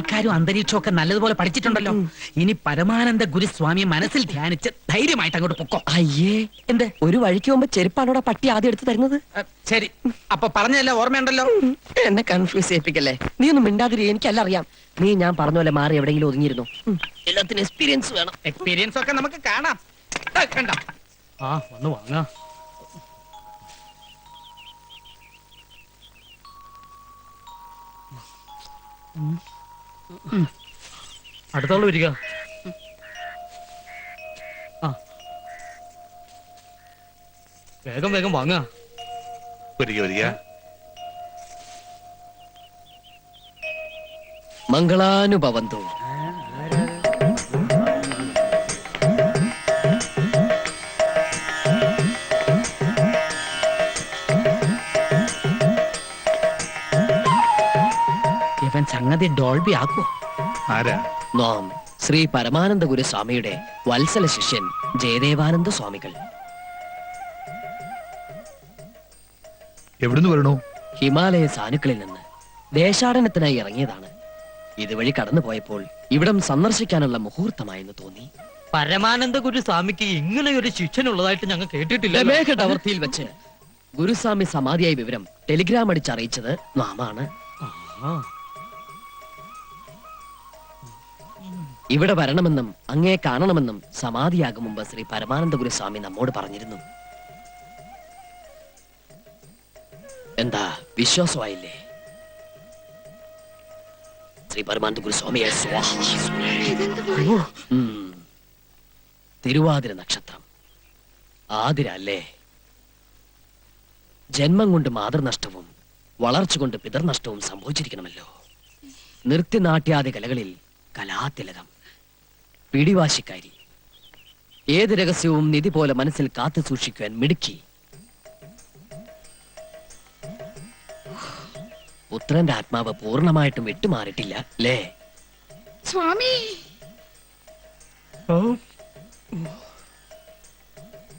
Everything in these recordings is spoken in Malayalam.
ആൾക്കാരും അന്തരീക്ഷവും ഒക്കെ നല്ലതുപോലെ പഠിച്ചിട്ടുണ്ടല്ലോ. ഇനി പരമാനന്ദ ഗുരുസ്വാമിയെ മനസ്സിൽ ധ്യാനിച്ച് ധൈര്യമായിട്ട് അങ്ങോട്ട് പൊക്കോ. അയ്യേ, എന്ത് ഒരു വഴിക്ക് പോകുമ്പോ ചെരുപ്പാണോടാ പട്ടി ആദ്യം എടുത്ത് തരുന്നത്? ശരി, അപ്പൊ പറഞ്ഞതല്ല ഓർമ്മയുണ്ടല്ലോ. എന്നെ കൺഫ്യൂസ് ചെയ്യിപ്പിക്കല്ലേ. നീ ഒന്നും മിണ്ടാതിരി, എനിക്കെല്ലാം അറിയാം. നീ ഞാൻ പറഞ്ഞ പോലെ മാറി എവിടെയെങ്കിലും ഒതുങ്ങിയിരുന്നു. എല്ലാത്തിനും എക്സ്പീരിയൻസ് വേണം. എക്സ്പീരിയൻസ് ഒക്കെ നമുക്ക് കാണാം. കണ്ട വന്ന് വാങ്ങാ. അടുത്താള് വരിക. വേഗം വേഗം വാങ്ങാ. വരിക വരിക. മംഗളാനുഭവന്തോ. ഇവൻ സംഗതി ഡോൾബി ആക്കോ. ആരാ? നാം ശ്രീ പരമാനന്ദ ഗുരുസ്വാമിയുടെ വത്സല ശിഷ്യൻ ജയദേവാനന്ദ സ്വാമികൾ. എവിടുന്ന് വരണു? ഹിമാലയ സാനുക്കളിൽ നിന്ന് ദേശാടനത്തിനായി ഇറങ്ങിയതാണ്. ഇതുവഴി കടന്നു പോയപ്പോൾ ഇവിടം സന്ദർശിക്കാനുള്ള മുഹൂർത്തമായെന്ന് തോന്നി. പരമാനന്ദ ഗുരുസ്വാമിക്ക് ഇങ്ങനെ ഒരു ശിഷ്യനുള്ളതായിട്ട് ഞങ്ങൾ കേട്ടിട്ടില്ല. രമേഘ ടവർത്തിയിൽ വെച്ച് ഗുരുസ്വാമി സമാധിയായ വിവരം ടെലിഗ്രാം അടിച്ചറിയിച്ചത് നാമാണ്. ഇവിടെ വരണമെന്നും അങ്ങേ കാണണമെന്നും സമാധിയാകും മുമ്പ് ശ്രീ പരമാനന്ദ ഗുരുസ്വാമി നമ്മോട് പറഞ്ഞിരുന്നു. എന്താ വിശ്വാസമായില്ലേ? ശ്രീ പരമാനന്ദ ഗുരുസ്വാമിയെ തിരുവാതിര നക്ഷത്രം ആതിര അല്ലേ? ജന്മം കൊണ്ട് മാതൃനഷ്ടവും വളർച്ച കൊണ്ട് പിതർനഷ്ടവും സംഭവിച്ചിരിക്കണമല്ലോ. നൃത്യനാട്യാദി കലകളിൽ കലാതിലകം, പിടിവാശിക്കാരി, ഏത് രഹസ്യവും നിധി പോലെ മനസ്സിൽ കാത്തു സൂക്ഷിക്കുവാൻ മിടുക്കി. പുത്രന്റെ ആത്മാവ് പൂർണ്ണമായിട്ടും വിട്ടുമാറിയിട്ടില്ല അല്ലേ സ്വാമി?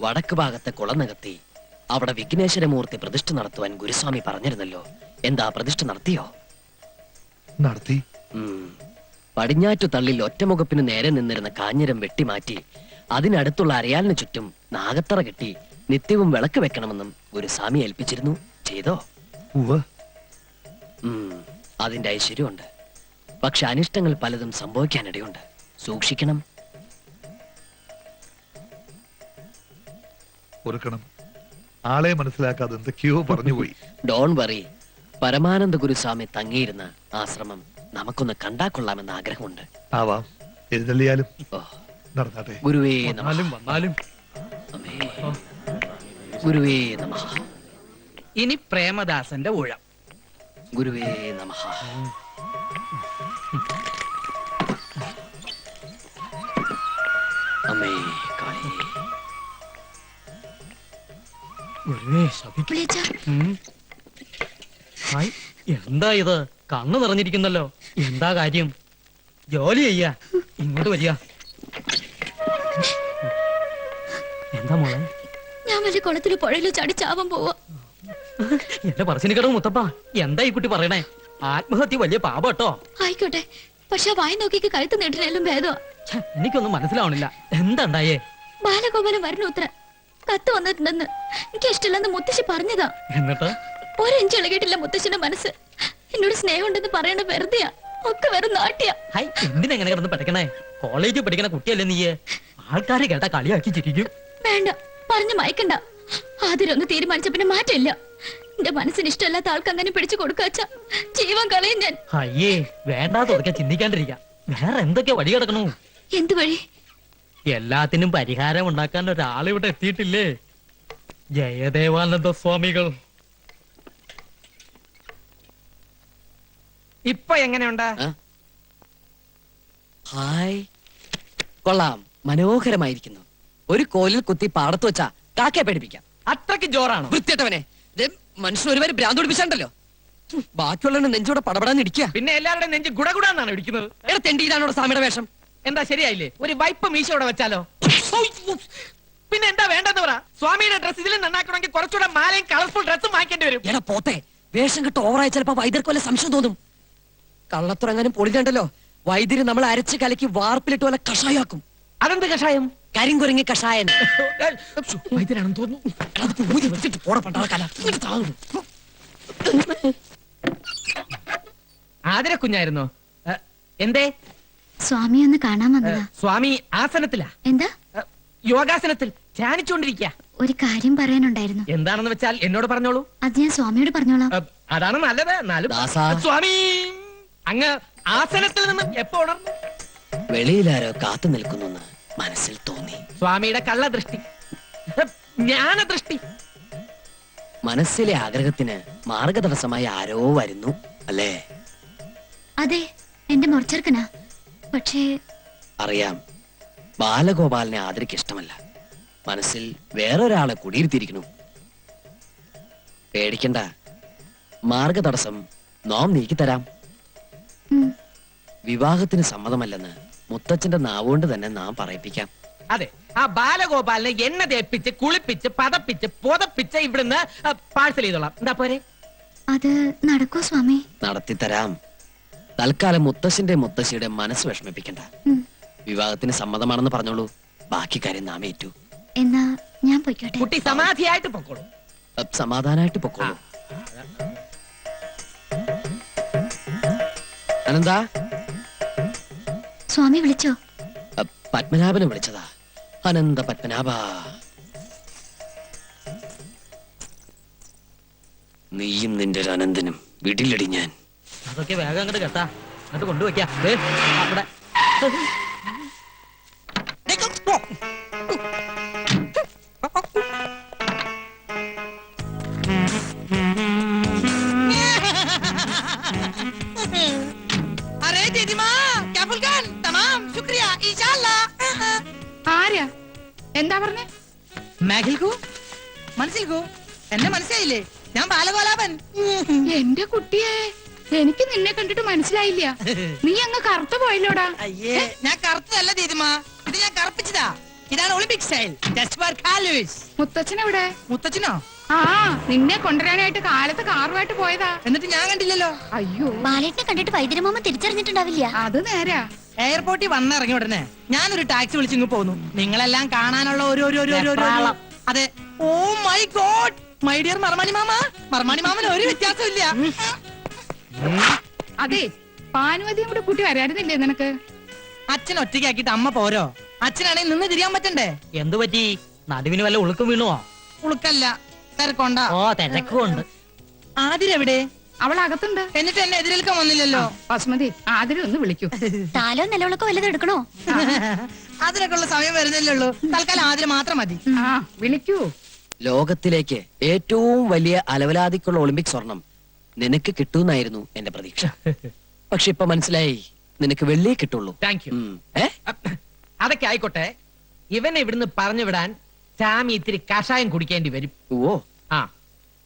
വടക്ക് ഭാഗത്തെ കുളനകത്തി അവിടെ വിഘ്നേശ്വരമൂർത്തി പ്രതിഷ്ഠ നടത്തുവാൻ ഗുരുസ്വാമി പറഞ്ഞിരുന്നല്ലോ. എന്താ പ്രതിഷ്ഠ നടത്തിയോ? നടത്തി. പടിഞ്ഞാറ്റു തള്ളിൽ ഒറ്റമുഖപ്പിന് നേരെ നിന്നിരുന്ന കാഞ്ഞിരം വെട്ടിമാറ്റി അതിനടുത്തുള്ള അരയാലിന് ചുറ്റും നാഗത്തറ കെട്ടി നിത്യവും വിളക്ക് വെക്കണമെന്നും ഗുരുസ്വാമി ഏൽപ്പിച്ചിരുന്നു. ചെയ്തോ? അതിന്റെ ഐശ്വര്യമുണ്ട്. പക്ഷെ അനിഷ്ടങ്ങൾ പലതും സംഭവിക്കാനിടയുണ്ട്. സൂക്ഷിക്കണം. ആളെ മനസ്സിലാക്കാതെ എന്തൊക്കെയോ പറഞ്ഞുപോയി. Don't worry. പരമാനന്ദ ഗുരുസ്വാമി തങ്ങിയിരുന്ന ആശ്രമം നമുക്കൊന്ന് കണ്ടാ കൊള്ളാമെന്ന് ആഗ്രഹമുണ്ട്. ആവാം, എഴുന്നള്ളിയാലും നടന്നാട്ടെ. ഗുരുവേ വന്നാലും. ഗുരുവേ നമഃ. ഇനി പ്രേമദാസന്റെ ഊഴം. ഗുരുവേ നമഃ. അമ്മേ കാളി. എന്താ ഇത്? കണ്ണ് നിറഞ്ഞിരിക്കുന്നല്ലോ. എന്താ കാര്യം? ജോലി ചെയ്യാ. ഇങ്ങോട്ട് വരിക. എന്താ മോളെ? ഞാൻ വല്ല കുളത്തിലോ പുഴയിലോ ചാടി ചാവാൻ പോവാ. എന്റെ പറശ്ശിനിക്കടവ് മുത്തപ്പ, എന്താ ഈ കുട്ടി പറയണേ? ആത്മഹത്യ വലിയ പാപട്ടോ. ആയിക്കോട്ടെ, പക്ഷെ വായി നോക്കിക്ക് കഴുത്ത് നീട്ടിനാലും ഭേദമാ. എനിക്കൊന്നും മനസ്സിലാവണില്ല. എന്താ ഉണ്ടായേ? ബാലഗോപാലൻ വരണു ഉത്തര കത്ത് വന്നിട്ടുണ്ടെന്ന് എനിക്ക് ഇഷ്ടമില്ലെന്ന് മുത്തശ്ശി പറഞ്ഞതാ. എന്നിട്ട് ഒരു ഇഞ്ച് ഇളകിയിട്ടില്ല മുത്തശ്ശിന്റെ മനസ്സ്. എന്നോട് സ്നേഹം ഉണ്ടെന്ന് പറയണ വെറുതെയാ. ഒക്കെ വെറും നാട്ടിയാ. എന്തിനെങ്ങനെ കിടന്ന് പഠിക്കണേ? കോളേജിൽ പഠിക്കണ കുട്ടിയല്ലേ നീയെ? ആൾക്കാരെ കേട്ടാ കളിയാക്കി ചിരിക്കും. വേണ്ട, പറഞ്ഞു മയക്കണ്ട. ആദ്യം തീരുമാനിച്ച പിന്നെ മാറ്റമില്ല. എന്റെ മനസ്സിന് ഇഷ്ടമല്ലാത്ത ആൾക്ക് അങ്ങനെ പിടിച്ചു കൊടുക്കാച്ച ജീവൻ കളയും ഞാൻ. അയ്യേ, വേണ്ടാതൊക്കെ ചിന്തിക്കാണ്ടിരിക്കാം. വേറെ എന്തൊക്കെയാ വഴി കിടക്കണു? എന്ത് വഴി? എല്ലാത്തിനും പരിഹാരം ഉണ്ടാക്കാൻ ഒരാളിവിടെ എത്തിയിട്ടില്ലേ? ജയദേവാനന്ദ സ്വാമികൾ. ഇപ്പൊ എങ്ങനെയുണ്ട്? ഹായ്, കൊള്ളാം, മനോഹരമായിരിക്കുന്നു. ഒരു കോലിൽ കുത്തി പാടത്ത് വെച്ചാ കാക്കയെ പേടിപ്പിക്കാം. അത്രയ്ക്ക് ജോറാണ്. വൃത്തിയേട്ടവനെ, മനുഷ്യൻ ഒരുപാട് ഭ്രാന്ത് പിടിപ്പിച്ചാണ്ടല്ലോ. ബാക്കിയുള്ള നെഞ്ചോടെ പടപടാന്ന് ഇടിക്കുക. പിന്നെ എല്ലാവരുടെയും നെഞ്ച് ഗുടഗുടാന്നാണ് ഇടിക്കുന്നത്. എടാ തെണ്ടിയിലാണോ സ്വാമിയുടെ വേഷം? എന്താ ശരിയായില്ലേ? ഒരു വൈപ്പ് മീശയോടെ വെച്ചാലോ? പിന്നെ എന്താ വേണ്ടെന്ന് പറ. സ്വാമിയുടെ ഡ്രസ് ഇതിൽ നന്നാക്കണമെങ്കിൽ കുറച്ചുകൂടെ മാലയും കളർഫുൾ ഡ്രസ്സും വാങ്ങിക്കേണ്ടി വരും. എടാ പോത്തെ, വേഷം കെട്ട് ഓവറായി ചിലപ്പോ വൈദ്യർക്ക് വല്ല സംശയം തോന്നും. കള്ളത്തുറങ്ങാനും പൊളിഞ്ഞുണ്ടല്ലോ. വൈദ്യുതി നമ്മൾ അരച്ച് കലക്കി വാർപ്പിലിട്ട് പോലെ കഷായാക്കും. അതെന്ത് കഷായം? കരിങ്കുരങ്ങി കഷായൻ. വൈദ്യരാണെന്ന് തോന്നുന്നു. അത് ഊതി വെച്ചിട്ട് പോട പണ്ടാളക്കാല. ഇങ്ങോട്ട് താങ്ങും. ആതിര കുഞ്ഞായിരുന്നോ? എന്തേ? സ്വാമി ഒന്ന് കാണാൻ വന്നതാ. സ്വാമി ആസനത്തിലാ. എന്താ? യോഗാസനത്തിൽ ധ്യാനിച്ചുകൊണ്ടിരിക്കുക. ഒരു കാര്യം പറയാനുണ്ടായിരുന്നു. എന്താണെന്ന് വെച്ചാൽ എന്നോട് പറഞ്ഞോളൂ. അത് ഞാൻ സ്വാമിയോട് പറഞ്ഞോളാം. അതാണ് നല്ലത്. എന്നാലും ദാസാ. സ്വാമി അങ്ങ് ആസനത്തിൽ നിന്നും എപ്പോ ഉണർന്നു? വെളിയിലാരോ കാത്തു നിൽക്കുന്നു മനസ്സിൽ തോന്നി. സ്വാമിയുടെ കള്ളദൃഷ്ടി, ജ്ഞാനദൃഷ്ടി. മനസ്സിലെ ആഗ്രഹത്തിന് മാർഗതടസ്സമായി ആരോ വരുന്നു അല്ലേ? അതെ, എന്റെ മുറച്ചെറുക്കനാ. പക്ഷേ അറിയാം, ബാലഗോപാലിനെ ആദരിക്ക് ഇഷ്ടമല്ല. മനസ്സിൽ വേറൊരാളെ കുടിയിരുത്തിയിരിക്കുന്നു. പേടിക്കണ്ട, മാർഗതടസ്സം നാം നീക്കിത്തരാം. ഉം, വിവാഹത്തിന് സമ്മതമല്ലെന്ന് മുത്തച്ഛന്റെ നാവുകൊണ്ട് തന്നെ നാം പറയിപ്പിക്കാം. അതെ, ആ ബാലഗോപാലിനെ എണ്ണ തേപ്പിച്ച് കുളിപ്പിച്ച് പതപ്പിച്ച് പുതപ്പിച്ച് ഇവിടുന്ന് പാഴ്സൽ ചെയ്തോളാം. എന്താ പോരെ? അത് നടക്കോ സ്വാമി? നടത്തിത്തരാം. തൽക്കാലം മുത്തശ്ശന്റെ മുത്തശ്ശിയുടെ മനസ്സ് വിഷമിപ്പിക്കണ്ട. ഉം, വിവാഹത്തിന് സമ്മതമാണെന്ന് പറഞ്ഞോളൂ. ബാക്കി കാര്യം നാം ഏറ്റു. എന്നാ ഞാൻ പൊയ്ക്കോട്ടെ. കുട്ടി സമാധിയായിട്ട് പൊക്കോളൂ. സമാധാനായിട്ട് പൊക്കോളൂ. അനന്താ, സ്വാമി വിളിച്ചോ? പത്മനാഭനെ വിളിച്ചതാ. അനന്ത പത്മനാഭ, നീയും നിന്റെ ഒരു അനന്തനും വിടിലടി ഞാൻ. അതൊക്കെ വേഗം അങ്ങോട്ട് കേട്ടാ, അങ്ങോട്ട് കൊണ്ടുവയ്ക്കാം. അവിടെ अरे दीदी माँ क्या फुलकान तमाम शुक्रिया इंशाल्लाह ആരാ? എന്താ പറഞ്ഞേ? മേഘിൽക്കു മനസ്സിൽക്കു എന്നെ മനസ്സിലായില്ലേ? ഞാൻ ബാലഗോപാലൻ. എന്റെ കുട്ടിയെ, എനിക്ക് നിന്നെ കണ്ടിട്ട് മനസ്സിലായില്ല. നീ അങ്ങ് കറുത്തു പോയല്ലോടാ. അയ്യേ, ഞാൻ കറുത്തതല്ല ദീദിമാ, ഇത് ഞാൻ കറുപ്പിച്ചതാ. ഇതാണ് ഒളിമ്പിക് സ്റ്റൈൽ. ജസ്റ്റ് ഫോർ കാലുസ്. മുത്തച്ഛനെവിടെ? മുത്തച്ഛനോ? ആ, നിന്നെ കൊണ്ടുവരാനായിട്ട് കാലത്ത് കാറുമായിട്ട് പോയതാ. എന്നിട്ട് ഞാൻ കണ്ടില്ലല്ലോ. അയ്യോ, ബാലേട്ടനെ കണ്ടിട്ട് വൈദ്യരമാമ തിരിച്ചറിഞ്ഞിട്ടുണ്ടാവില്ല. അത് നേരാ. എയർപോർട്ടിൽ വന്നിറങ്ങി ഉടനെ ഞാനൊരു ടാക്സി വിളിച്ചിങ്ങ് പോന്നു. നിങ്ങളെല്ലാം കാണാനുള്ള ഒരു അതെ. Oh my god, my dear മർമാണി മാമ. മർമാണി മാമന് ഒരു വ്യത്യാസമില്ല. അതെ, പാനുവതിയും കൂടെ കൂട്ടി വരായിരുന്നില്ലേ നിനക്ക്? അച്ഛൻ ഒറ്റയ്ക്കാക്കിട്ട് അമ്മ പോരോ? അച്ഛനാണെങ്കിൽ നിന്ന് തിരിയാൻ പറ്റണ്ടേ? എന്തു പറ്റി? നടുവിന് വല്ല ഉളുക്കും വീണുവോ? ഉളുക്കല്ല, തിരക്കൊണ്ട. ഓ, തിരക്കുണ്ട്. ആതിരെവിടെ? അവൾ അകത്തുണ്ട്. എന്നിട്ട് എന്നെ എതിരേൽക്കാൻ വന്നില്ലല്ലോ. ബസ്മതി, ആതിരെ ഒന്ന് വിളിക്കൂ. താലോ നിലവിളക്കോ വല്ലതും എടുക്കണോ? അതിനൊക്കെ ഉള്ള സമയം വരുന്നില്ലേ ഉള്ളൂ. തൽക്കാലം ആതിര മാത്രം മതി. ആ, വിളിക്കൂ. ലോകത്തിലേക്ക് ഏറ്റവും വലിയ അലവലാതിക്കുള്ള ഒളിമ്പിക് സ്വർണം നിനക്ക് കിട്ടൂന്നായിരുന്നു എന്റെ പ്രതീക്ഷ. പക്ഷെ ഇപ്പൊ മനസ്സിലായി, നിനക്ക് വെള്ളിയേ കിട്ടുള്ളൂ. അതൊക്കെ ആയിക്കോട്ടെ. ഇവനെ ഇവിടുന്ന് പറഞ്ഞു വിടാൻ സാമി ഇത്തിരി കഷായം കുടിക്കേണ്ടി വരും. ഓ, ആ,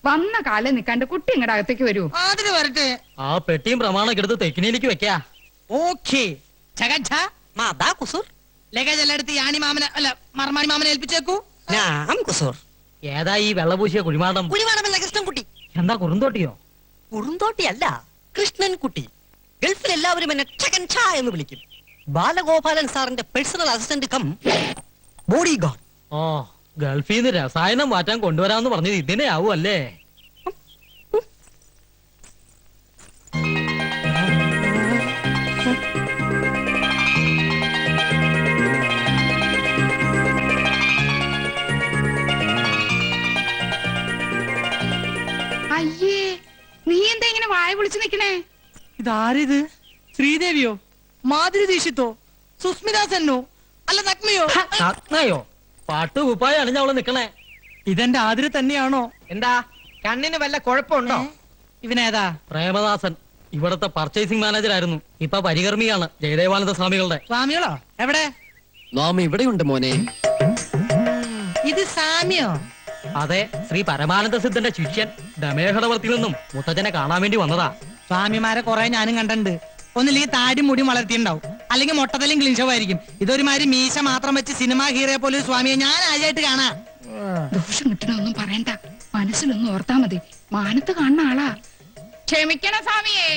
വന്ന കാലം നിക്കാണ്ട് കുട്ടി ഇങ്ങടെ അകത്തേക്ക് വരൂ. ആതിര വരട്ടെ. ആ പെട്ടിയും പ്രമാണൊക്കെ എടുത്ത് തെക്കിനിയിലേക്ക് വെക്കാ. ഓക്കേ ലഗേജ് എല്ലാം എടുത്ത് യാണി മാമനെ അല്ല മർമാണി മാമനെ ഏൽപ്പിച്ചേക്കൂ. ഏതാ ഈ വെള്ളപൂശിയ കുഴിമാടം? കുഴിമാടമല്ല കൃഷ്ണൻകുട്ടി. എന്താ കുറുന്തോട്ടിയോ? കുറുന്തോട്ടിയല്ല, കൃഷ്ണൻകുട്ടി. ഗൾഫിൽ എല്ലാവരും എന്നെ ചകൻ ഛാ എന്ന് വിളിക്കും. ബാലഗോപാലൻ സാറിന്റെ personal assistant cum bodyguard. ഓ, ഗൾഫിൽ നിന്ന് രസായനം മാറ്റാൻ കൊണ്ടുവരാന്ന് പറഞ്ഞത് ഇതിനെ ആവും അല്ലേ? അയ്യേ, നീ എന്താ ഇങ്ങനെ വായ വിളിച്ചു നിക്കണേ? ഇതാരിത്? ശ്രീദേവിയോ, മാധുരി ദീക്ഷിത്തോ, സുസ്മിത സെന്നോ, അല്ല നഗ്മയോ? നഗ്നയോ? പാട്ട് കുപ്പായ അണിഞ്ഞ അവള് നിക്കണേ. ഇതെന്റെ ആതിര തന്നെയാണോ? എന്താ കണ്ണിന് വല്ല കുഴപ്പമുണ്ടോ? ഇവനേതാ? പ്രേമദാസൻ, ഇവിടത്തെ പർച്ചേസിംഗ് മാനേജർ ആയിരുന്നു. ഇപ്പൊ പരികർമ്മിയാണ് ജയദേവാനന്ദ സ്വാമികളുടെ. സ്വാമികളോ? എവിടെ? നാം ഇവിടെയുണ്ട് മോനെ. ഇത് സാമിയോ? അതെ, ശ്രീ പരമാനന്ദ സിദ്ധന്റെ ശിഷ്യൻ. ദമേഹടവർത്തിൽ നിന്നും മുത്തച്ഛനെ കാണാൻ വേണ്ടി വന്നതാ. സ്വാമിമാരെ കുറെ ഞാനും കണ്ടിട്ടുണ്ട്. ഒന്നില്ലെങ്കിൽ താടി മുടി വളർത്തിണ്ടാവും, അല്ലെങ്കിൽ മൊട്ടത്തലും ക്ലീൻഷവായിരിക്കും. ഇതൊരുമാതിരി മീശ മാത്രം വെച്ച് സിനിമാ ഹീറോയെ പോലെ ഒരു സ്വാമിയെ ഞാൻ ആദ്യമായിട്ട് കാണാം. ദോഷം കിട്ടണൊന്നും പറയണ്ട, മനസ്സിലൊന്നും ഓർത്താ മതി. മാനത്ത് കാണുന്ന ആളാ. ക്ഷമിക്കണ സ്വാമിയേ.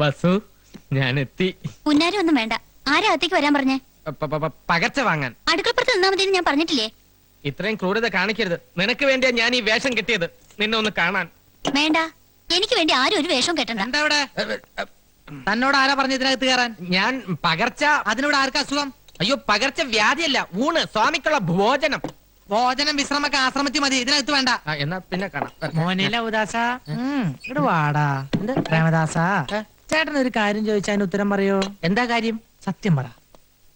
വസു ഞാൻ എത്തി. പുന്നാരി ഒന്നും വേണ്ട. ആരാ അകത്തേക്ക് വരാൻ പറഞ്ഞേ? പകർച്ച വാങ്ങാൻ. അടുക്കളപ്പുറത്ത് നിന്നാ മതി ഞാൻ പറഞ്ഞിട്ടില്ലേ? ഇത്രയും ക്രൂരത കാണിക്കരുത്. നിനക്ക് വേണ്ടിയാ ഞാൻ ഈ വേഷം കെട്ടിയത്, നിന്നെ ഒന്ന് കാണാൻ. വേണ്ട, എനിക്ക് വേണ്ടി ആരും ഒരു വേഷം കെട്ടണ്ട. എന്താ ഇവിടെ? തന്നോട് ആരാ പറഞ്ഞ ഇതിനകത്ത് കയറാൻ? ഞാൻ പകർച്ച. അതിനോട് ആർക്കാ അസുഖം? അയ്യോ, പകർച്ച വ്യാധിയല്ല, ഊണ്, സ്വാമിക്കുള്ള ഭോജനം. ഭോജനം വിശ്രമൊക്കെ ആശ്രമത്തിൽ മതി, ഇതിനകത്ത് വേണ്ട. എന്നാ പിന്നെ കാണാം. മോനില ഉദാസ ഇവിടെ വാടാ. പ്രേമദാസ, ചേട്ടൻ ഒരു കാര്യം ചോദിച്ചാൽ ഉത്തരം പറയോ? എന്താ കാര്യം? സത്യം പറ,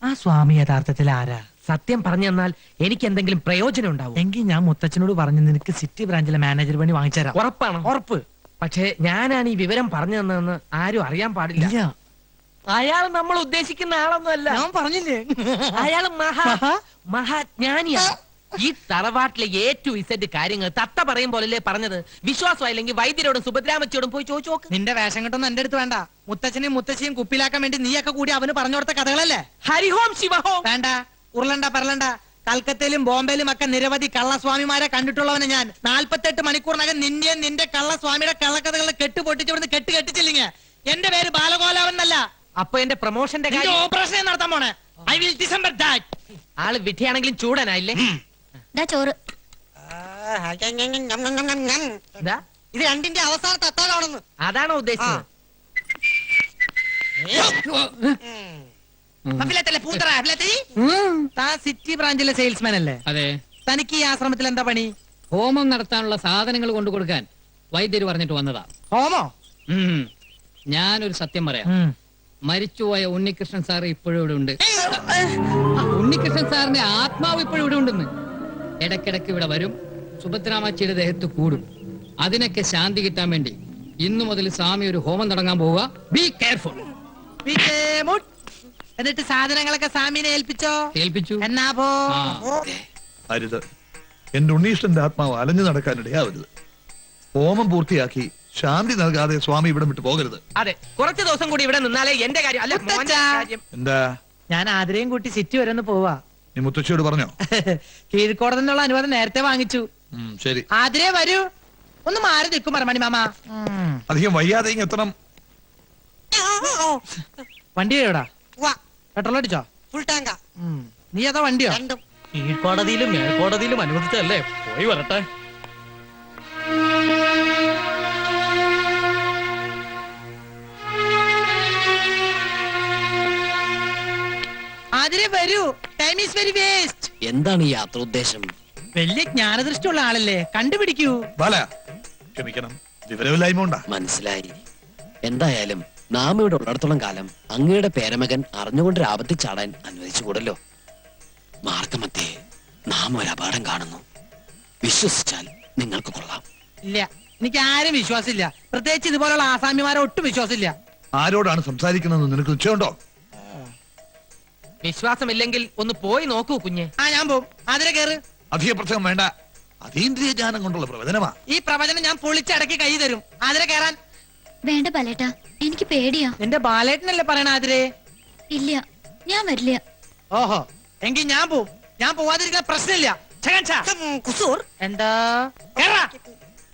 ആ സ്വാമി യഥാർത്ഥത്തിൽ ആരാ? സത്യം പറഞ്ഞു തന്നാൽ എനിക്ക് എന്തെങ്കിലും പ്രയോജനം ഉണ്ടാവും. എങ്കിൽ ഞാൻ മുത്തച്ഛനോട് പറഞ്ഞു നിനക്ക് സിറ്റി ബ്രാഞ്ചിലെ മാനേജർ പണി വാങ്ങിച്ചുതരാം. ഉറപ്പാണ്? ഉറപ്പ്. പക്ഷേ ഞാനാണ് ഈ വിവരം പറഞ്ഞു തന്നതെന്ന് ആരും അറിയാൻ പാടില്ല. ഇല്ല, അയാൾ നമ്മൾ ഉദ്ദേശിക്കുന്ന ആളൊന്നുമല്ല. ഞാൻ പറഞ്ഞില്ലേ, അയാൾ മഹാ? മഹാജ്ഞാനിയാണ്. ഈ തറവാട്ടിലെ ഏറ്റവും ഇസഡ് കാര്യങ്ങൾ തത്ത പറയും പോലല്ലേ പറഞ്ഞത്. വിശ്വാസമായില്ലെങ്കിൽ വൈദ്യരോടും സുഭദ്രാമച്ചിയോടും പോയി ചോദിച്ചു നോക്ക്. നിന്റെ വേഷം കെട്ടൊന്നും എന്റെ അടുത്ത് വേണ്ട. മുത്തച്ഛനെയും മുത്തശ്ശിയും കുപ്പിലാക്കാൻ വേണ്ടി നീയൊക്കെ കൂടി അവന് പറഞ്ഞു കൊടുത്ത കഥകളല്ലേ? ഹരിഹോം ശിവഹോം. വേണ്ട, ഉരുളണ്ട പറലണ്ട. കൽക്കത്തയിലും ബോംബെയിലും ഒക്കെ നിരവധി കള്ളസ്വാമിമാരെ കണ്ടിട്ടുള്ളവനെ ഞാൻ. 48 മണിക്കൂറിനകം നിന്നെ നിന്റെ കള്ളസ്വാമിയുടെ കള്ളക്കഥകളെ കെട്ടുപൊട്ടിച്ചിവിടുന്ന് കെട്ടിച്ചില്ലെങ്കിൽ എന്റെ പേര് ബാലഗോലാവൻ എന്നല്ല. അപ്പൊ എന്റെ പ്രൊമോഷന്റെ കാര്യം ഓപ്പറേഷൻ നടത്താൻ പോണേ. I will December that. ആള് വിധിയാണെങ്കിലും ചൂടനായില്ലേ? ദാ ചോറ്. എന്താ? ഇത് രണ്ടിന്റെ അവസാനത്തെ അത്താഴമാണെന്ന്. അതാണോ ഉദ്ദേശിച്ചത്? താൻ സിറ്റി ബ്രാഞ്ചിലെ സെയിൽസ്മാൻ അല്ലേ? അതെ. തനിക്ക് ഈ ആശ്രമത്തിൽ എന്താ പണി? ഹോമം നടത്താനുള്ള സാധനങ്ങൾ കൊണ്ടു കൊടുക്കാൻ വൈദ്യര് പറഞ്ഞിട്ട് വന്നതാ. ഹോമോ? ഞാനൊരു സത്യം പറയാം. മരിച്ചുപോയ ഉണ്ണികൃഷ്ണൻ സാർ ഇപ്പോഴും ഇവിടെ ഉണ്ട്. ഉണ്ണികൃഷ്ണൻ സാറിന്റെ ആത്മാവ് ഇപ്പോഴും ഇവിടെ ഉണ്ടെന്ന്. ഇടയ്ക്കിടയ്ക്ക് ഇവിടെ വരും, സുഭദ്രാമച്ചിയുടെ ദേഹത്ത് കൂടും. അതിനൊക്കെ ശാന്തി കിട്ടാൻ വേണ്ടി ഇന്നു മുതൽ സ്വാമി ഒരു ഹോമം തുടങ്ങാൻ പോവുക. Be careful. എന്നിട്ട് സാധനങ്ങളൊക്കെ സ്വാമിനെ ഏൽപ്പിച്ചോ? ഏൽപ്പിച്ചു. എന്നാ പോ. അരുത്, എന്റെ ഉണ്ണീഷ്ടന്റെ ആത്മാവ് അലഞ്ഞു നടക്കാനിടയാവരുത്. ഹോമം പൂർത്തിയാക്കി ശാന്തി നൽകാതെ സ്വാമി ഇവിടെ വിട്ടു പോകരുത്. അതെ, കുറച്ച് ദിവസം കൂടി ഇവിടെ നിന്നാലേ എന്റെ കാര്യം അല്ല മോന്റെ കാര്യം. എന്താ? ഞാൻ ആതിരയും കൂട്ടി സിറ്റി വരെ ഒന്ന് പോവാ. നീ മുത്തശ്ശിയോട് പറഞ്ഞോ? കീഴ്ക്കോടതിനുള്ള അനുവാദം നേരത്തെ വാങ്ങിച്ചു. ശരി. ആതിരേ വരൂ. ഒന്ന് മാറി നിൽക്കും മറുമണി മാമ. അധികം വയ്യാതെ ഇങ്ങ് എത്തണം. വണ്ടി എവിടാ? പെട്രോൾ അടിച്ചോ? ഫുൾ ടാങ്കാ. നീ ഏതാ വണ്ടിയോ? രണ്ടും. കീഴ്ക്കോടതിയിലും മേൽക്കോടതിയിലും അനുവദിച്ചല്ലേ, പോയി വരട്ടെ. ആതിരെ വരൂ. Time is very waste. എന്താണ് ഈ യാത്രോദ്ദേശം? വലിയ ജ്ഞാനദൃഷ്ടിയുള്ള ആളല്ലേ, കണ്ടുപിടിക്കൂ. ബാല, ക്ഷമിക്കണം, വിവരമില്ലായ്മ ഉണ്ടാ. മനസ്സിലായി. എന്തായാലും നാം ഇവിടെ ഉള്ളിടത്തോളം കാലം അങ്ങയുടെ പേരമകൻ അറിഞ്ഞുകൊണ്ട് ആപത്തിൽ ചാടാൻ അനുവദിച്ചുകൂടല്ലോ. മാർഗമധ്യേ നാം ഒരു അപകടം കാണുന്നു. വിശ്വസിച്ചാൽ നിങ്ങൾക്ക് കൊള്ളാം. ഇല്ല, എനിക്ക് ആരും വിശ്വാസമില്ല. പ്രത്യേകിച്ച് ഇതുപോലുള്ള ആസാമിമാരെ ഒട്ടും വിശ്വാസമില്ല. ആരോടാണ് സംസാരിക്കുന്നതെന്ന് നിനക്ക് നിശ്ചയമുണ്ടോ? വിശ്വാസമില്ലെങ്കിൽ ഒന്ന് പോയി നോക്കൂ കുഞ്ഞെ. ഞാൻ പോവും. ആതിരെ കേറ്. അധിക പ്രസംഗം വേണ്ട. അതീന്ദ്രിയ ജ്ഞാനം കൊണ്ടുള്ള പ്രവചനമാ. ഈ പ്രവചനം ഞാൻ പൊളിച്ചടക്കി കൈ തരും. ആതിരെ കേറാൻ. വേണ്ട ബാലേട്ടാ, എനിക്ക് പേടിയാ. നിന്റെ ബാലേട്ടനല്ലേ പറയണ ആതിരെ? ഇല്ല, ഞാൻ വരില്ല. ഓഹോ, എങ്കിൽ ഞാൻ പോവും. ഞാൻ പോവാതിരിക്കുന്ന പ്രശ്നമില്ല. കുസൂർ, എന്താ? കേറാ.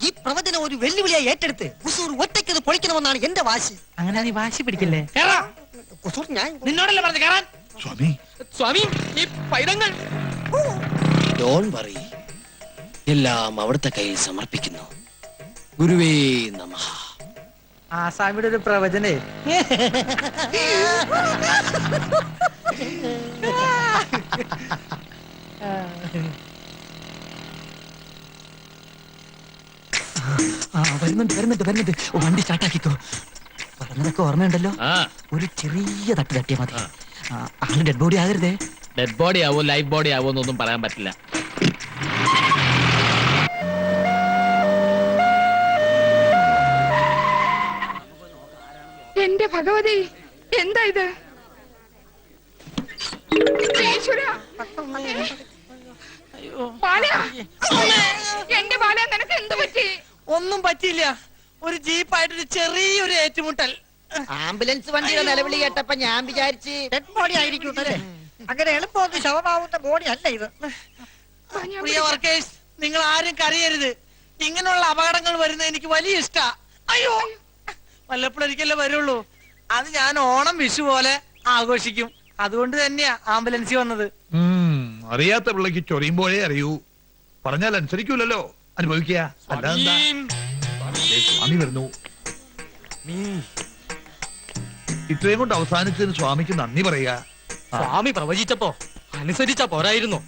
ഈ പ്രവചനം ഒരു വെല്ലുവിളിയായി ഏറ്റെടുത്ത് കുസൂർ ഒറ്റയ്ക്കത് പൊളിക്കണമെന്നാണ് എന്റെ വാശി. അങ്ങനെ നീ വാശി പിടിക്കില്ലേ? കേറാ. കുസൂർ, ഞാൻ നിന്നോടല്ലേ പറഞ്ഞു കേറാൻ? സ്വാമി, സ്വാമി, ഈ പൈതങ്ങൾ ഡോൺ വറി, എല്ലാം അവിടുത്തെ കയ്യിൽ സമർപ്പിക്കുന്നു. ഗുരുവേ നമഃ. ആസാമിയുടെ ഒരു പ്രവചനേ. വരുന്നുണ്ട്. വണ്ടി സ്റ്റാർട്ടാക്കിക്കോ. പറഞ്ഞതൊക്കെ ഓർമ്മയുണ്ടല്ലോ. ഒരു ചെറിയ തട്ട് തട്ടിയാ മതി. ആള് ഡെഡ് ബോഡി ആകരുതേ. ഡെഡ് ബോഡി ആവോ ലൈഫ് ബോഡി ആവോ എന്നൊന്നും പറയാൻ പറ്റില്ല. എന്റെ ഭഗവതി, എന്താ ഇത്? ഈശ്വരാ. ബാല, എന്റെ ബാല, നിനക്ക് എന്ത് പറ്റി? ഒന്നും പറ്റിയില്ല. ഒരു ജീപ്പായിട്ടൊരു ചെറിയൊരു ഏറ്റുമുട്ടൽ. ആംബുലൻസ് വണ്ടിയുടെ നിലവിളി കേട്ടപ്പോ ഞാൻ വിചാരിച്ച് ഡെഡ് ബോഡി ആയിരിക്കും. അങ്ങനെ എളുപ്പമൊന്നും ശവമാവുന്ന ബോഡി അല്ല ഇത്. പ്രിയ വർക്കേഴ്സ്, നിങ്ങൾ ആരും കരയരുത്. ഇങ്ങനെയുള്ള അപകടങ്ങൾ വരുന്നത് എനിക്ക് വലിയ ഇഷ്ടാ. അയ്യോ, വല്ലപ്പോഴൊരിക്കലേ വരുള്ളൂ. അത് ഞാൻ ഓണം വിഷു പോലെ ആഘോഷിക്കും. അതുകൊണ്ട് തന്നെയാ ആംബുലൻസിൽ വന്നത്. അറിയാത്ത പിള്ളക്ക് ചൊറിയുമ്പോഴേ അറിയൂ. പറഞ്ഞാൽ അനുസരിക്കൂലല്ലോ, അനുഭവിക്കുക. അല്ലാതെന്താ? ദേ, സ്വാമി വരുന്നു. ഇത്രയും കൊണ്ട് അവസാനിച്ചതിന് സ്വാമിക്ക് നന്ദി പറയുക. സ്വാമി പ്രവചിച്ചപ്പോ അനുസരിച്ച പോരായിരുന്നു.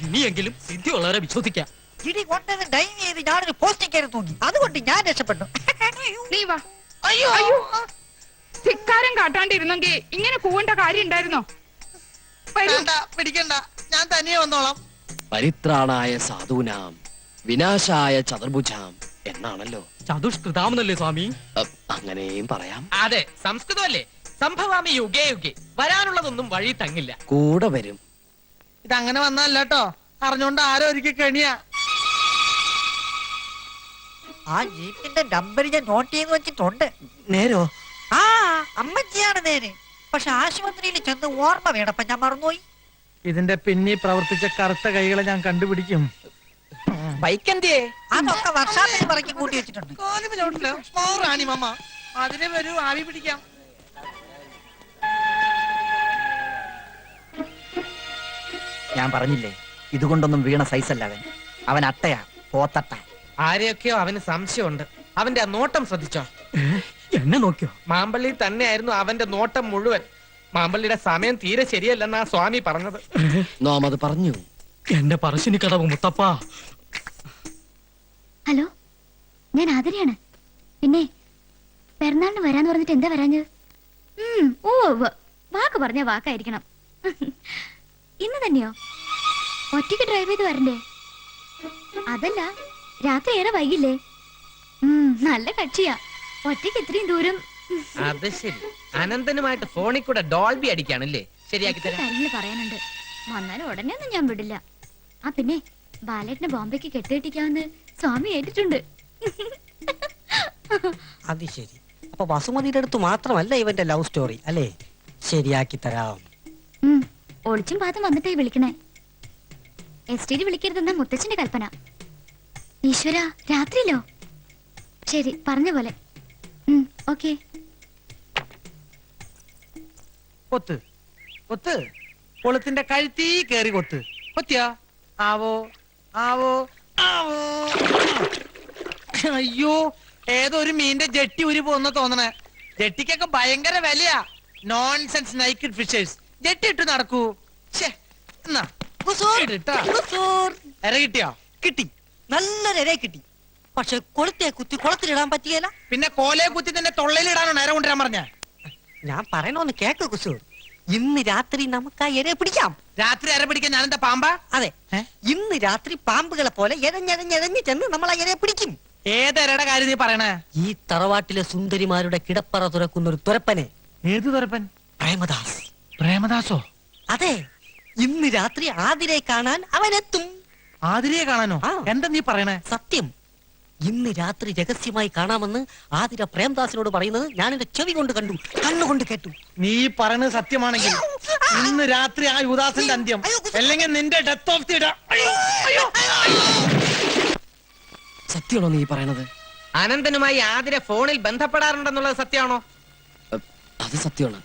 ഇനിയെങ്കിലും സിദ്ധി ഉള്ളവരെ വിശ്വസിക്കാം. ഇടി കൊണ്ടത് ഡൈവ് ചെയ്ത് ഞാനൊരു പോസ്റ്റ് കയറി തൂങ്ങി, അതുകൊണ്ട് ഞാൻ രക്ഷപ്പെട്ടു. നീ വാ. അയ്യോ അയ്യോ, ധിക്കാരം കാട്ടാണ്ടിരുന്നെങ്കിൽ ഇങ്ങനെ കൂവേണ്ട കാര്യം ഉണ്ടായിരുന്നോ? വരൂ. വേണ്ട, പിടിക്കണ്ട, ഞാൻ തനിയെ വന്നോളാം. പരിത്രാണായ സാധൂനാം വിനാശായ ചതുർഭുജാം എന്നാണല്ലോ. ചതുഷ്കൃതാമെന്നല്ലേ സ്വാമി? അങ്ങനെയും പറയാം. അതെ, സംസ്കൃതമല്ലേ. സംഭവാമി യുഗേ യുഗേ. വരാനുള്ളതൊന്നും വഴി തങ്ങില്ല. കൂടെ വരും. ഇതങ്ങനെ വന്നല്ല കേട്ടോ, അറിഞ്ഞോണ്ട് ആരോ ഒരിക്കൽ കെണിയാ. ആ ജീപ്പിന്റെ നമ്പർ ഞാൻ നോട്ട് ചെയ്ത് വെച്ചിട്ടുണ്ട്. നേരോ? ആ അമ്മച്ചിയാണ് നേര്. പക്ഷെ ആശുപത്രിയിൽ ചെന്ന് ഓർമ്മ വേണപ്പ ഞാൻ മറന്നുപോയി. ഇതിന്റെ പിന്നിൽ പ്രവർത്തിച്ച കറുത്ത കൈകളെ ഞാൻ കണ്ടുപിടിക്കും. ബൈക്ക് എന്തിയേ? അതൊക്കെ വർഷാപ്പിന് പറക്കി കൂട്ടി വെച്ചിട്ടുണ്ട്. റാണി മമ്മ അതിനെ വരൂ, ആവി പിടിക്കാം. ഞാൻ പറഞ്ഞില്ലേ, ഇതുകൊണ്ടൊന്നും വീണ സൈസല്ല അവൻ. അവൻ അട്ടയാ, പോത്തട്ട. ആരെയൊക്കെയോ അവന് സംശയമുണ്ട്. അവന്റെ ആ നോട്ടം ശ്രദ്ധിച്ചോ? എന്നെ നോക്കിയോ? മാമ്പള്ളി തന്നെയായിരുന്നു അവന്റെ നോട്ടം മുഴുവൻ. മാമ്പള്ളിയുടെ സമയം തീരെ ശരിയല്ലെന്നാ സ്വാമി പറഞ്ഞത്. നാം അത് പറഞ്ഞു. എന്റെ പറശ്ശിനി കടവ് മുത്തപ്പ. ഹലോ, ഞാൻ ആതിരയാണ്. പിന്നെ പിറന്നാളിന് വരാന്ന് പറഞ്ഞിട്ട് എന്താ വരാഞ്ഞത്? ഓ വാക്ക് പറഞ്ഞ വാക്കായിരിക്കണം. ഇന്ന് തന്നെയോ? ഒറ്റയ്ക്ക് ഡ്രൈവ് ചെയ്ത് വരണ്ടേ? അതല്ല, രാത്രി ഏറെ വൈകില്ലേ? നല്ല കക്ഷിയാ. ഒറ്റയ്ക്ക് ഇത്രയും ദൂരം. അത് ശരി, അനന്തനുമായിട്ട് ഫോണിൽ കൂടെ ഡോൾബി അടിക്കാണല്ലേ? ശരിയാക്കി തരാം. കാര്യങ്ങൾ പറയാനുണ്ട്. വന്നാലും ഉടനെ ഒന്നും ഞാൻ വിടില്ല. ആ പിന്നെ ബാലേട്ടനെ ബോംബെക്ക് കെട്ടിയിട്ടിക്കാമെന്ന് സ്വാമി ഏറ്റിട്ടുണ്ട്. അത് ശരി. അപ്പൊ വസുമതിയുടെ അടുത്ത് മാത്രമല്ല ഇവന്റെ ലവ് സ്റ്റോറി അല്ലേ? ശരിയാക്കി തരാം. ഒളിച്ചും പാത്തും വന്നിട്ടേ വിളിക്കണേ. എസ്റ്റേറ്റ് വിളിക്കരുതെന്ന മുത്തച്ഛന്റെ കൽപ്പന. ഈശ്വര, രാത്രിയിലോ? ശരി, പറഞ്ഞ പോലെ. ഓക്കെ. കൊത്ത് കൊത്ത്, കൊളുത്തിന്റെ കഴുത്തീ കേറി കൊത്ത്. കൊത്തിയാ? ആവോ ആവോ ആവോ. അയ്യോ, ഏതോ ഒരു മീന്റെ ജെട്ടി ഉരി പോന്ന തോന്നണേ. ജെട്ടിക്കൊക്കെ ഭയങ്കര വിലയാ. Nonsense naked fishers. ജെട്ടി ഇട്ട് നടക്കൂ. എന്നാ എര കിട്ടിയോ? കിട്ടി, നല്ലൊരു ഇരയെ കിട്ടി. പക്ഷെ കൊളുത്തെ കുത്തി കുളത്തിലിടാൻ പറ്റിയല്ല. പിന്നെ കോലയെ കുത്തി തന്നെ തൊള്ളയിലിടാനോ നേരെ കൊണ്ടുവരാൻ പറഞ്ഞ? ഞാൻ പറയണോന്ന് കേക്ക് കുസൂർ. ഇന്ന് രാത്രി നമുക്ക് ആ ഇരയെ പിടിക്കാം. രാത്രി എര പിടിക്കാൻ ഞാനെന്താ പാമ്പാ? അതെ, ഇന്ന് രാത്രി പാമ്പുകളെ പോലെ എഴഞ്ഞെഴഞ്ഞെഴഞ്ഞ് ചെന്ന് നമ്മൾ ആ ഇരയെ പിടിക്കും. ഏതെരയുടെ കാര്യം നീ പറയണേ? ഈ തറവാട്ടിലെ സുന്ദരിമാരുടെ കിടപ്പറ തുറക്കുന്ന ഒരു തുരപ്പനെ. ഏത് തുറപ്പൻ? പ്രേമദാസ്. പ്രേമദാസോ? അതെ, ഇന്ന് രാത്രി ആതിരയെ കാണാൻ അവനെത്തും. ആതിരയെ കാണാനോ? ആ. എന്താ നീ പറയണേ? സത്യം. ഇന്ന് രാത്രി രഹസ്യമായി കാണാമെന്ന് ആതിര പ്രേംദാസിനോട് പറയുന്നത് ഞാൻ എന്റെ ചെവി കൊണ്ട് കണ്ടു, കണ്ണുകൊണ്ട് കേട്ടു. നീ പറയണത് സത്യമാണെങ്കിൽ ഇന്ന് രാത്രി ആ യുദാസിന്റെ അന്ത്യം, അല്ലെങ്കിൽ നിന്റെ ഡെത്ത് ഓഫ് ദി ഡേ. സത്യമാണോ നീ പറയണത്? അനന്തനുമായി ആതിര ഫോണിൽ ബന്ധപ്പെടാറുണ്ടെന്നുള്ളത് സത്യമാണോ? അത് സത്യമാണ്.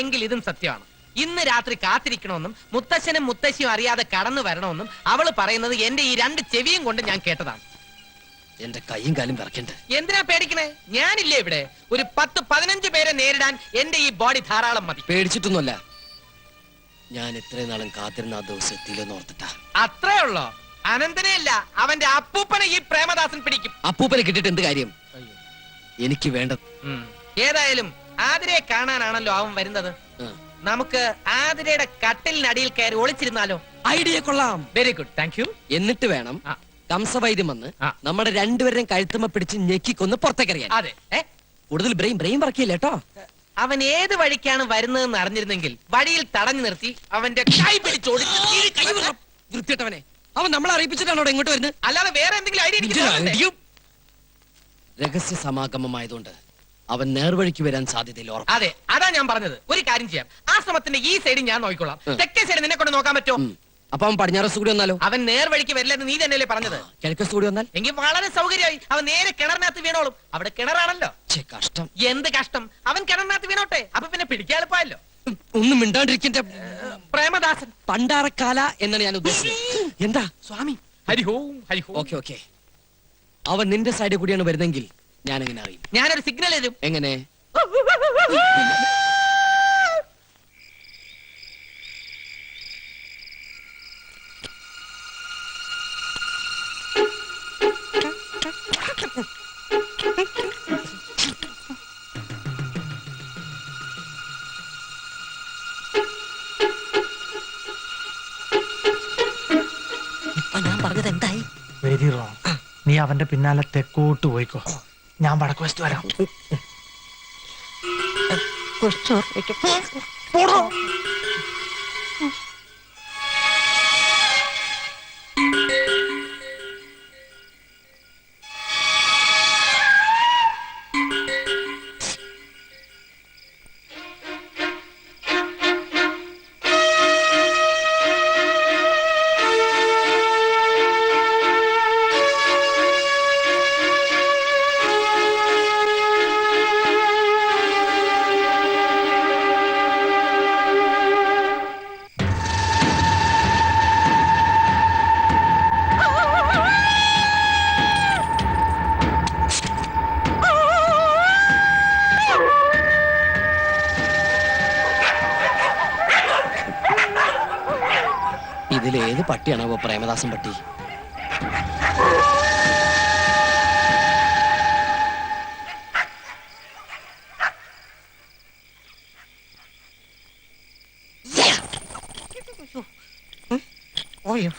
എങ്കിൽ ഇതും സത്യമാണ്. ഇന്ന് രാത്രി കാത്തിരിക്കണമെന്നും മുത്തശ്ശനും മുത്തശ്ശിയും അറിയാതെ കടന്നു വരണമെന്നും അവള് പറയുന്നത് എന്റെ ഈ രണ്ട് ചെവിയും കൊണ്ട് ഞാൻ കേട്ടതാണ്. എന്റെ കൈയും കാലും വിറക്കണ്ട. എന്തിനാ പേടിക്കണേ? ഞാനില്ലേ ഇവിടെ. ഒരു 10-15 പേരെ നേരിടാൻ എന്റെ ഈ ബോഡി ധാരാളം മതി. പേടിച്ചിട്ടൊന്നുമല്ല, ഞാൻ ഇത്രയും നാളും കാത്തിരുന്ന ആ ദിവസം എത്തിയില്ലെന്ന് ഓർത്തിട്ടാ. അത്രേ ഉള്ളോ? അനന്തനെ അല്ല, അവന്റെ അപ്പൂപ്പനെ ഈ പ്രേമദാസൻ പിടിക്കും. അപ്പൂപ്പനെ കിട്ടിയിട്ട് എന്ത് കാര്യം? എനിക്ക് വേണ്ടത്. ഏതായാലും ആതിരയെ കാണാനാണല്ലോ അവൻ വരുന്നത്. നമുക്ക് ആതിരയുടെ കട്ടിലിനടിയിൽ കയറി ഒളിച്ചിരുന്നാലോ? ഐഡിയ കൊള്ളാം. Very good, thank you. എന്നിട്ട് വേണം കംസവൈദ്യം വന്ന് നമ്മുടെ രണ്ടുപേരെയും കഴുത്തുമ്മ പിടിച്ച് ഞെക്കിക്കൊന്ന് പുറത്തേക്കറിയാൻ. അതെ, കൂടുതൽ ബ്രെയിൻ പറക്കില്ല കേട്ടോ. അവൻ ഏത് വഴിക്കാണ് വരുന്നതെന്ന് അറിഞ്ഞിരുന്നെങ്കിൽ വഴിയിൽ തടഞ്ഞു നിർത്തി അവന്റെ കൈ പിടിച്ചോടിച്ച്. വൃത്തിയിട്ടവനെ, അവൻ നമ്മളെ അറിയിപ്പിച്ചിട്ടാണോ ഇങ്ങോട്ട് വരുന്നത്? അല്ലാതെ വേറെ എന്തെങ്കിലും ഐഡിയ? രഹസ്യ സമാഗമമായതുകൊണ്ട് അവൻ നേർവഴിക്ക് വരാൻ സാധ്യതയില്ല. അതെ, അതാ ഞാൻ പറഞ്ഞത്. ഒരു കാര്യം ചെയ്യാം, ആശ്രമത്തിന്റെ ഈ സൈഡ് ഞാൻ നോക്കിക്കൊള്ളാം. തെക്കേ സൈഡ് നിന്നെ കൊണ്ട് നോക്കാൻ പറ്റുമോ? അപ്പൊ അവൻ പടിഞ്ഞാറസ് കൂടി വന്നാലോ? അവൻ നേർവഴിക്ക് വരില്ലെന്ന് നീ തന്നെയല്ലേ പറഞ്ഞത്? കിഴക്കസ് കൂടി വന്നാൽ? എങ്കിൽ വളരെ സൗകര്യമായി. അവൻ നേരെ കിണറിനകത്ത് വീണോളും. അവിടെ കിണറാണല്ലോ. ഛെ, കഷ്ടം. എന്ത് കഷ്ടം? അവൻ കിണറിനകത്ത് വീണോട്ടെ. അപ്പൊ പിന്നെ പിടിക്കാൻ എളുപ്പമല്ലോ. ഒന്നും മിണ്ടാണ്ടിരിക്കന്റെ പ്രേമദാസൻ പണ്ടാറക്കാല എന്നാണ് ഞാൻ ഉദ്ദേശിച്ചത്. എന്താ സ്വാമി? ഹരിഹോം ഹരിഹോം. Okay okay. അവൻ നിന്റെ സൈഡിൽ കൂടിയാണ് വരുന്നെങ്കിൽ ഞാൻ എങ്ങനെ അറിയും? ഞാനൊരു സിഗ്നൽ തരും. എങ്ങനെ? ഇപ്പൊ ഞാൻ പറഞ്ഞത് എന്തായി? Very wrong. നീ അവന്റെ പിന്നാലെ തെക്കോട്ട് പോയിക്കോ. ഞാൻ വടക്ക് വശത്ത് വരാം. പോടോ. ഇതിലേത് പട്ടിയാണാവോ പ്രേമദാസൻ പട്ടി? ഓയോ